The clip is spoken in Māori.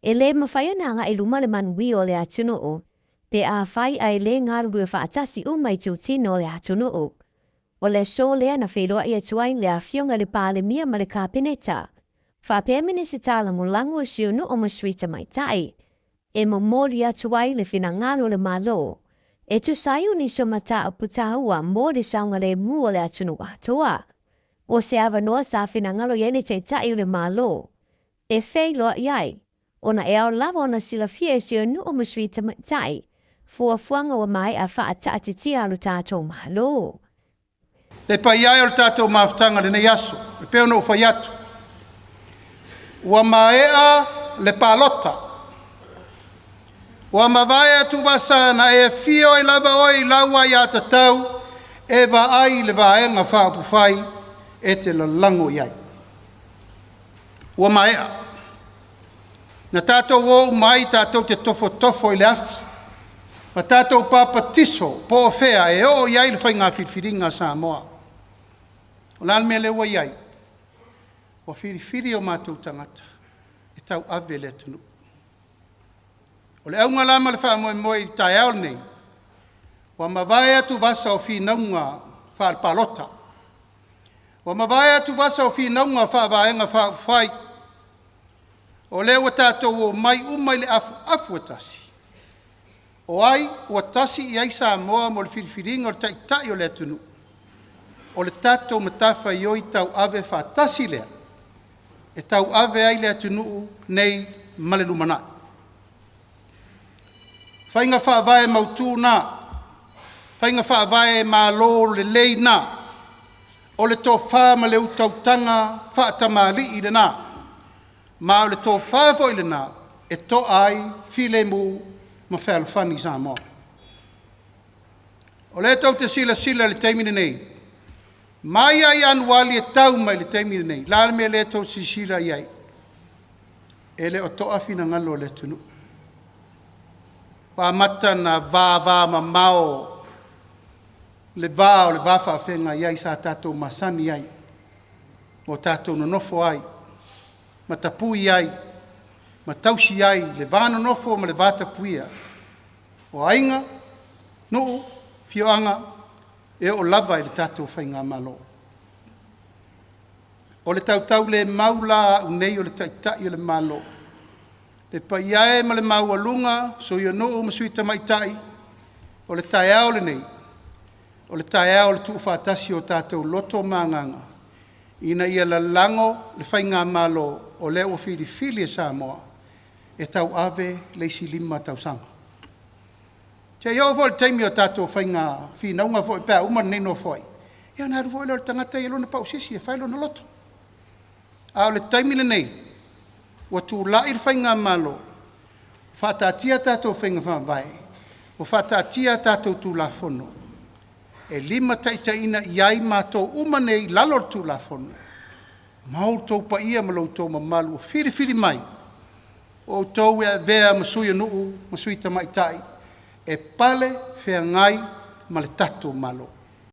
E le mawhaia na nga iluma le manui o le atunu o, pe a whai ai le ngaruru e whaatasi umai tūtino le atunu o. O le so lea na Feiloaiga tuai le a fionga le pāle mia ma le kāpeneta. Whapemene se tala mo lango o siunu o maswita mai tai. E mo mori atuai le fina ngalo le malo. E tu sayu ni so mata o putaua mo le saunga le mua le atunu watoa. O se ava noa sa fina ngalo yele te tai le malo. E Feiloaiga, ona e ao lava ona sila fie siunu o maswita mai tai. Fua fuanga wa mai a wha atatitia alu tātou malo. Le pai ai o le tātou mawhtanga le nei aso, le peo no whai atu. Ua maea le pālota. Ua mawai atu wasa na e fio i lava oi laua i ata tau, e wa ai le vaenga whaapu whai e te lalango iai. Ua maea. Na tātou o mai tātou te tofo i le afsi. Ma tātou papa tiso, po fea e o iai le whai ngā whiriwhiringa Samoa. O nāl mea lewa iai, o whiriwhiri o mātou tangata, e tau ave le tunu. O le aunga lama le wha moe i tai ao nei, o mawai atu vasa o whinaunga wha palota. O mawai atu vasa o whinaunga wha vaenga wha whai. O lewa tātou o mai umai le afu atasi. O ai, ua tasi i ai Samoa mo le whiriwhiringa o le taitai o le atunu. O le tātou matafa i oi tau ave whātasi lea. E tau ave ai le atunu nei male lumana. Whainga whaavae mautu nā. Whainga whaavae malo le lei nā. O le tō wha ma le utautanga whaatamali i le nā. Ma o le tō whaavo i le nā. E tō ai while mu ma whaalufani Samoa. O le tau te sila le teimine nei. Mai ai anuali e tau mai le teimine nei. Lāle mea le tau si sila iai. E le o toa fina ngalo le tunu. Wa mata na vā ma mao. Le vā o le vā whaafenga iai sa tātou masani iai. O tātou no nofo ai. Ma tapui ai. Ma tausi ai. Le vā no nofo ma le vā tapuia. O ainga, nuu, fioanga, e o lava i le tātou whainga malo. O le tautau le maula unei o le taitai o le malo. Le paiae ma le maualunga, so i nuu masuita maitai, o le taiao le nei. O le taiao le tuu whaatasi o tātou loto manganga. Ina ia la lango le whainga malo o le o whiri e Samoa. E tau ave le isi lima tau sanga. Te iau fo le teimi o tātou whainga whinaunga fo i pēr umar nei no fo i. Ia nāru fo i leo le tangata i lona pausisi e whailo na loto. A o le teimi le nei, wa tū lai le whainga malo, whātātia tātou whainga whāwai, o whātātia tātou tū la fono. E lima taitaina iai mātou umanei lalor tū la fono. Maur tau pa ia malau tau mamalu, whiri mai. O tau e vea masuia nuu, masuita maitai. E pale whea ngai ma le tatou malo.